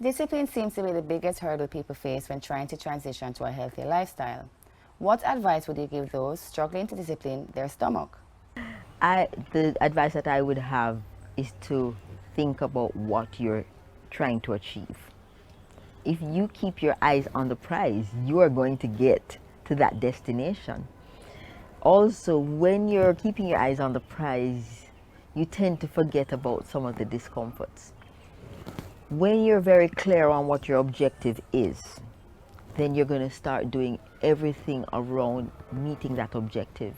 Discipline seems to be the biggest hurdle people face when trying to transition to a healthy lifestyle. What advice would you give those struggling to discipline their stomach? The advice that I would have is to think about what you're trying to achieve. If you keep your eyes on the prize, you are going to get to that destination. Also, when you're keeping your eyes on the prize, you tend to forget about some of the discomforts. When you're very clear on what your objective is, then you're going to start doing everything around meeting that objective.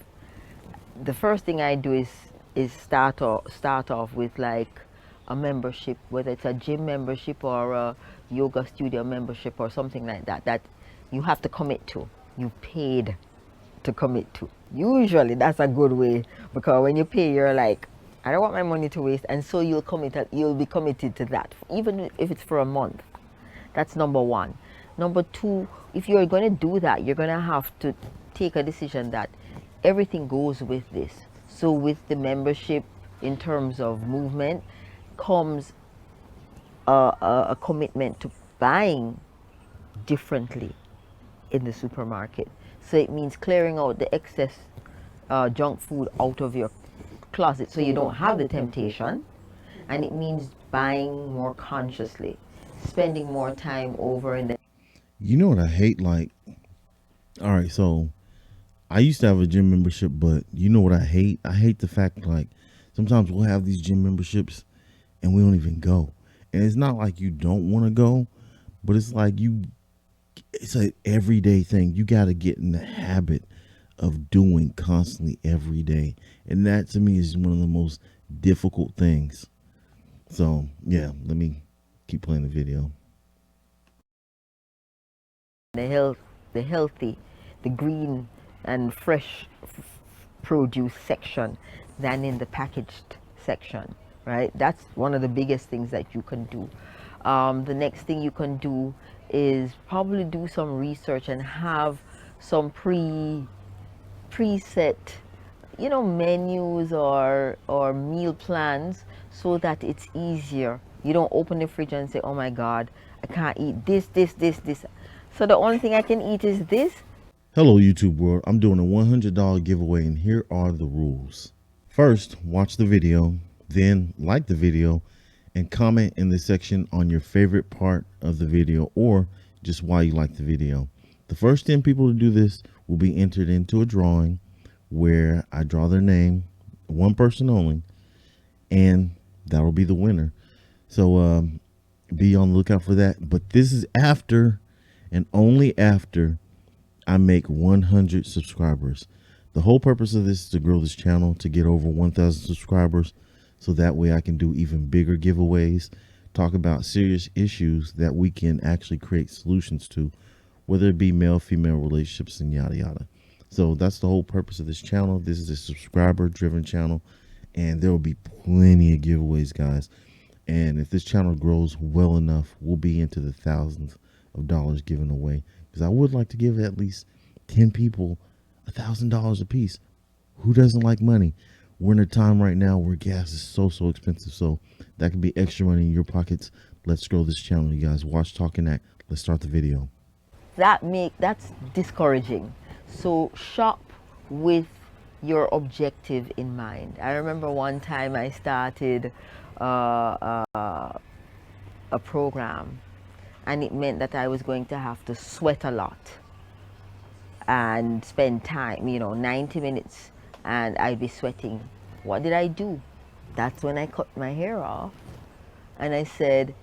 The first thing I do is start off with like a membership, whether it's a gym membership or a yoga studio membership or something like that, that you have to commit to. You paid to commit to. Usually that's a good way, because when you pay, you're like, I don't want my money to waste, and so you'll be committed to that, even if it's for a month. That's number one. Number two, if you're going to do that, you're going to have to take a decision that everything goes with this. So with the membership, in terms of movement, comes a commitment to buying differently in the supermarket. So it means clearing out the excess junk food out of your closet so you don't have the temptation. And it means buying more consciously, spending more time over in the. You know what I hate? Like, all right, so I used to have a gym membership, but you know what I hate? I hate the fact like sometimes we'll have these gym memberships and we don't even go. And it's not like you don't want to go, but it's like it's an everyday thing. You got to get in the habit of doing constantly every day. And that to me is one of the most difficult things. So, yeah, let me keep playing the video. The healthy, the green and fresh produce section than in the packaged section, right? That's one of the biggest things that you can do. The next thing you can do is probably do some research and have some preset, menus or meal plans, so that it's easier. You don't open the fridge and say, oh my God, I can't eat this. So the only thing I can eat is this. Hello, YouTube world. I'm doing a $100 giveaway, and here are the rules. First, watch the video, then like the video, and comment in the section on your favorite part of the video or just why you like the video. The first 10 people to do this will be entered into a drawing where I draw their name, one person only, and that'll be the winner. So be on the lookout for that. But this is after and only after I make 100 subscribers. The whole purpose of this is to grow this channel to get over 1,000 subscribers, so that way I can do even bigger giveaways, talk about serious issues that we can actually create solutions to, whether it be male-female relationships and yada yada. So that's the whole purpose of this channel. This is a subscriber-driven channel, and there will be plenty of giveaways, guys. And if this channel grows well enough, we'll be into the thousands of dollars given away, because I would like to give at least 10 people $1,000 a piece. Who doesn't like money? We're in a time right now where gas is so expensive, so that could be extra money in your pockets. Let's grow this channel, you guys. Watch Talking Act. Let's start the video. That's discouraging. So shop with your objective in mind. I remember one time I started a program, and it meant that I was going to have to sweat a lot and spend time, 90 minutes, and I'd be sweating. What did I do? That's when I cut my hair off, and I said,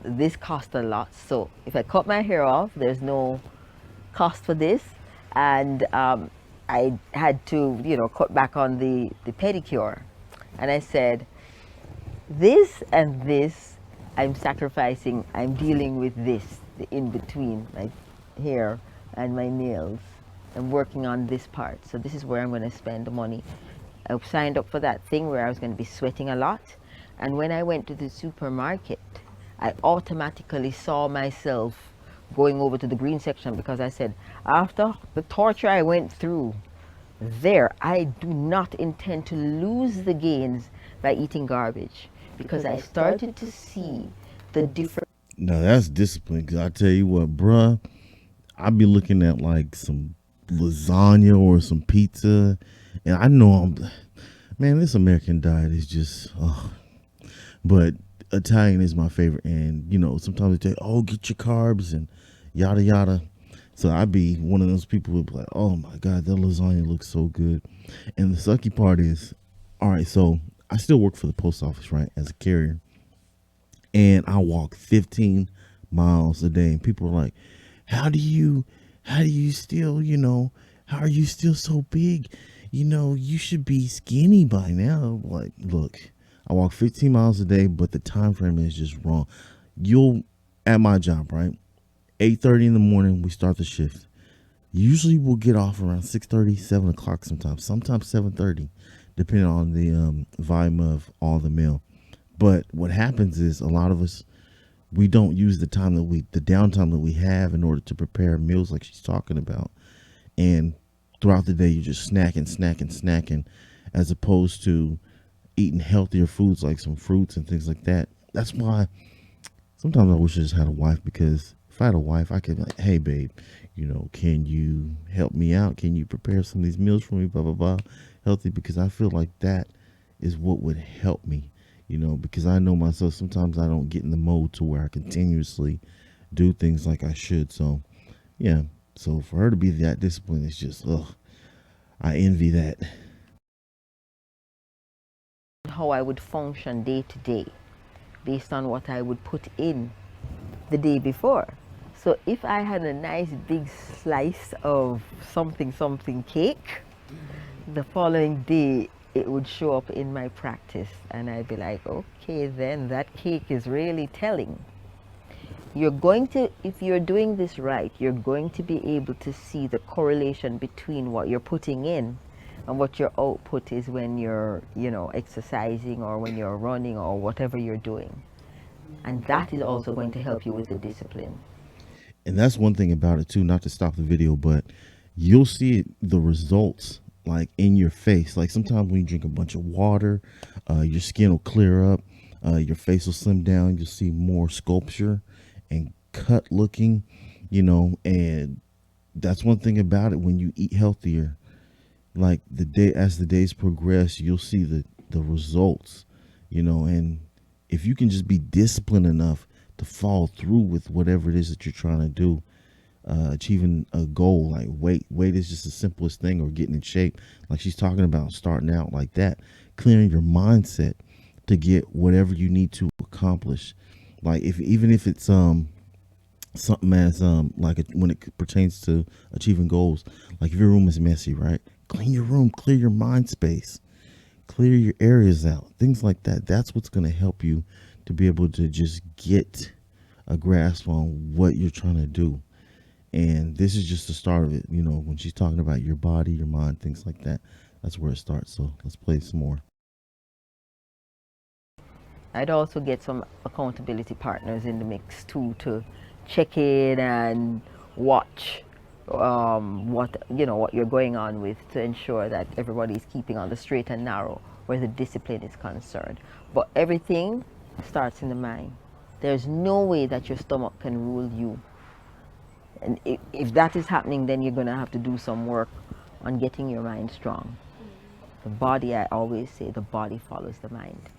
this cost a lot. So if I cut my hair off, there's no cost for this, and I had to, cut back on the pedicure, and I said, this and this, I'm sacrificing. I'm dealing with this, the in between my hair and my nails. I'm working on this part. So this is where I'm going to spend the money. I signed up for that thing where I was going to be sweating a lot. And when I went to the supermarket, I automatically saw myself going over to the green section, because I said, after the torture I went through there, I do not intend to lose the gains by eating garbage, because I started to see the difference. No, that's discipline. Cause I tell you what, bruh, I be looking at like some lasagna or some pizza, and I know man, this American diet is just, oh. But Italian is my favorite, and sometimes they say, "Oh, get your carbs," and yada yada. So I be one of those people who be like, "Oh my god, that lasagna looks so good." And the sucky part is, all right, so I still work for the post office, right, as a carrier, and I walk 15 miles a day, and people are like, how do you still, how are you still so big? You should be skinny by now. Like, look, I walk 15 miles a day, but the time frame is just wrong. You'll At my job, right? 8:30 in the morning, we start the shift. Usually we'll get off around 6:30, 7 o'clock sometimes 7:30, depending on the volume of all the mail. But what happens is a lot of us, we don't use the downtime that we have in order to prepare meals like she's talking about. And throughout the day, you're just snacking, as opposed to eating healthier foods like some fruits and things like that. That's why sometimes I wish I just had a wife, because if I had a wife, I could be like, hey, babe, can you help me out? Can you prepare some of these meals for me? Blah, blah, blah. Healthy, because I feel like that is what would help me, because I know myself. Sometimes I don't get in the mode to where I continuously do things like I should. So, yeah. So for her to be that disciplined, it's just, ugh, I envy that. How I would function day to day based on what I would put in the day before. So if I had a nice big slice of something cake, the following day it would show up in my practice, and I'd be like, okay, then that cake is really telling. If you're doing this right, you're going to be able to see the correlation between what you're putting in and what your output is when you're, exercising or when you're running or whatever you're doing. And that is also going to help you with the discipline. And that's one thing about it too, not to stop the video, but you'll see the results like in your face. Like sometimes when you drink a bunch of water, your skin will clear up, your face will slim down, you'll see more sculpture and cut looking, and that's one thing about it. When you eat healthier, like as the days progress, you'll see the results, and if you can just be disciplined enough to follow through with whatever it is that you're trying to do, achieving a goal like weight is just the simplest thing, or getting in shape like she's talking about, starting out like that, clearing your mindset to get whatever you need to accomplish. Like even if it's something as when it pertains to achieving goals, like if your room is messy, right, clean your room, clear your mind space, clear your areas out, things like that. That's what's going to help you to be able to just get a grasp on what you're trying to do. And this is just the start of it. When she's talking about your body, your mind, things like that, that's where it starts. So let's play some more. I'd also get some accountability partners in the mix too, to check in and watch what you're going on with, to ensure that everybody is keeping on the straight and narrow where the discipline is concerned. But everything starts in the mind. There's no way that your stomach can rule you. And if that is happening, then you're going to have to do some work on getting your mind strong. The body, I always say, the body follows the mind.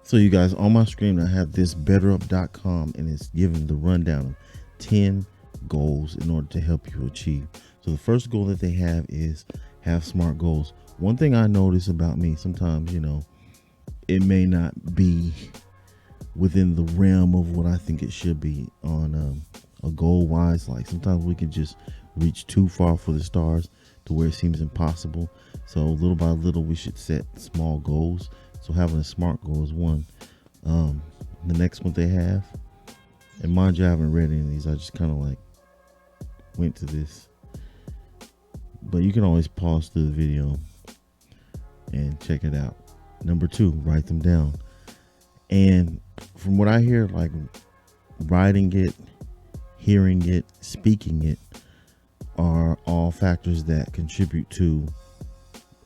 So you guys, on my screen I have this betterup.com, and it's giving the rundown of 10 goals in order to help you achieve. So the first goal that they have is have SMART goals. One thing I notice about me, sometimes it may not be within the realm of what I think it should be on a goal wise. Like sometimes we can just reach too far for the stars to where it seems impossible. So little by little we should set small goals. So having a SMART goal is one. The next one they have, and mind you, I haven't read any of these, I just kind of like went to this, but you can always pause through the video and check it out. Number 2, write them down. And from what I hear, like writing it, hearing it, speaking it are all factors that contribute to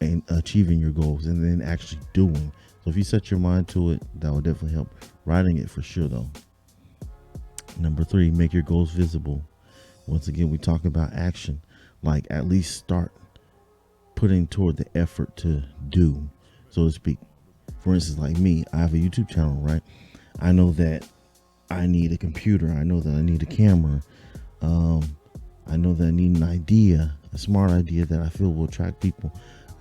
and achieving your goals. And then actually doing So if you set your mind to it, that will definitely help. Writing it for sure though. Number 3, make your goals visible. Once again, we talk about action, like at least start putting toward the effort to do, so to speak. For instance, like me, I have a YouTube channel, right? I know that I need a computer. I know that I need a camera. I know that I need an idea, a smart idea that I feel will attract people.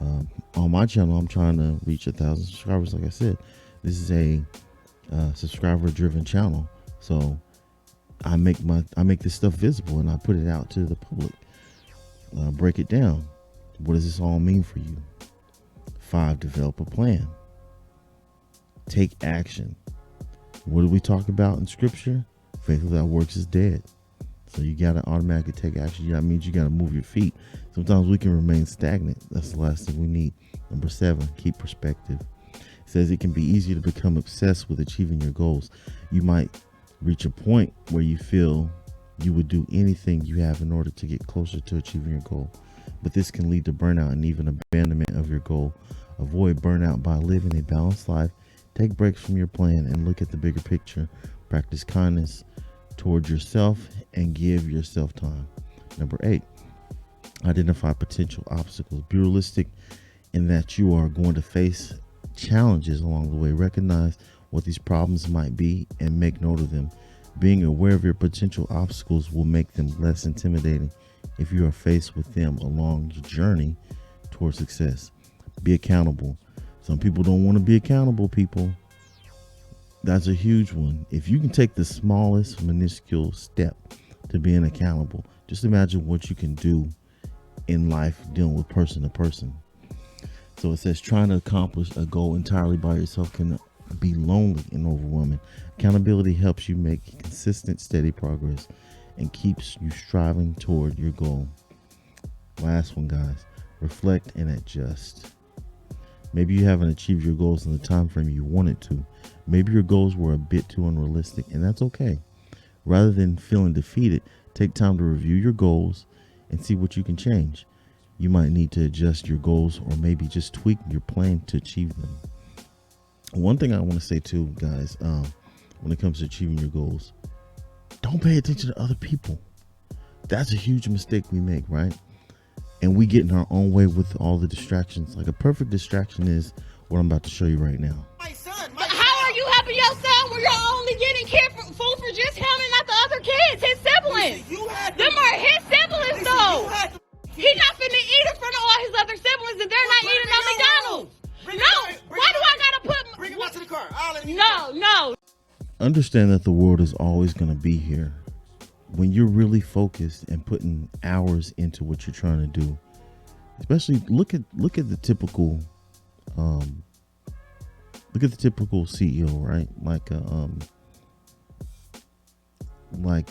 On my channel, I'm trying to reach 1,000 subscribers. Like I said, this is a subscriber-driven channel, so I make this stuff visible and I put it out to the public. Break it down. What does this all mean for you? 5, develop a plan. Take action. What do we talk about in scripture? Faith without works is dead. So you got to automatically take action. That means you got to move your feet. Sometimes we can remain stagnant. That's the last thing we need. Number 7, keep perspective. It says it can be easy to become obsessed with achieving your goals. You might reach a point where you feel you would do anything you have in order to get closer to achieving your goal. But this can lead to burnout and even abandonment of your goal. Avoid burnout by living a balanced life. Take breaks from your plan and look at the bigger picture. Practice kindness towards yourself and give yourself time. Number 8, identify potential obstacles. Be realistic in that you are going to face challenges along the way. Recognize what these problems might be and make note of them. Being aware of your potential obstacles will make them less intimidating if you are faced with them along your journey towards success. Be accountable. Some people don't want to be accountable, people. That's a huge one. If you can take the smallest minuscule step to being accountable, just imagine what you can do in life dealing with person to person. So it says trying to accomplish a goal entirely by yourself can be lonely and overwhelming. Accountability helps you make consistent, steady progress and keeps you striving toward your goal. Last one, guys. Reflect and adjust. Maybe you haven't achieved your goals in the time frame you wanted to. Maybe your goals were a bit too unrealistic, and that's okay. Rather than feeling defeated, take time to review your goals and see what you can change. You might need to adjust your goals or maybe just tweak your plan to achieve them. One thing I want to say too, guys, when it comes to achieving your goals, don't pay attention to other people. That's a huge mistake we make, right? And we get in our own way with all the distractions. Like a perfect distraction is what I'm about to show you right now. How are you helping your son when you're only getting careful for just him and not the other kids, his siblings? Them are his siblings, though. He's not finna eat in front of all his other siblings and they're not eating no McDonald's. No, why do I gotta put... Bring him out to the car. No. Understand that the world is always going to be here. When you're really focused and putting hours into what you're trying to do, especially look at the typical CEO, right? Like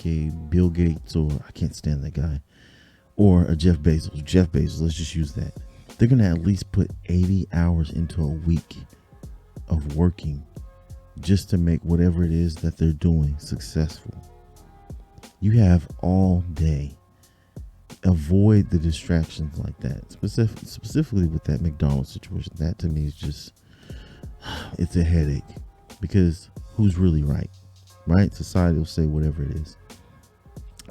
a Bill Gates, or I can't stand that guy, or a Jeff Bezos, let's just use that. They're going to at least put 80 hours into a week of working just to make whatever it is that they're doing successful. You have all day. Avoid the distractions like that. Specifically with that McDonald's situation. That to me is just, it's a headache. Because who's really right? Right? Society will say whatever it is.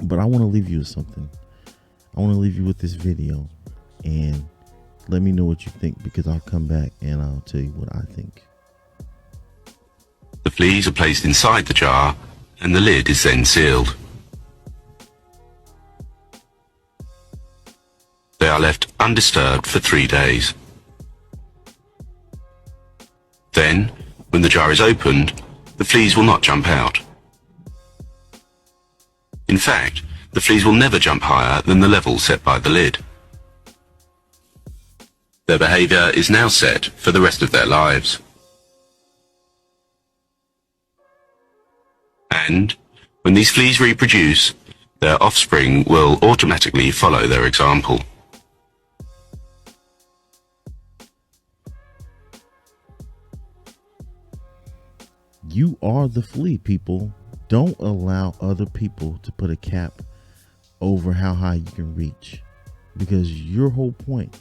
But I want to leave you with something. I want to leave you with this video. And let me know what you think, because I'll come back and I'll tell you what I think. The fleas are placed inside the jar and the lid is then sealed. They are left undisturbed for 3 days. Then, when the jar is opened, the fleas will not jump out. In fact, the fleas will never jump higher than the level set by the lid. Their behavior is now set for the rest of their lives. And, when these fleas reproduce, their offspring will automatically follow their example. You are the flea, people. Don't allow other people to put a cap over how high you can reach, because your whole point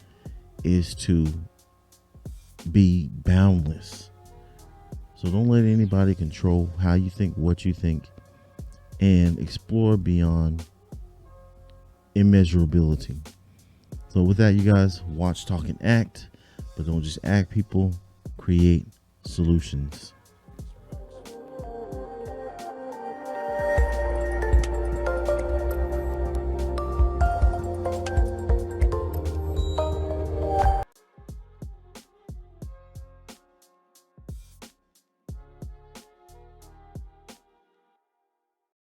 is to be boundless. So don't let anybody control how you think, what you think, and explore beyond immeasurability. So with that, you guys, watch, talk, and act, but don't just act, people, create solutions.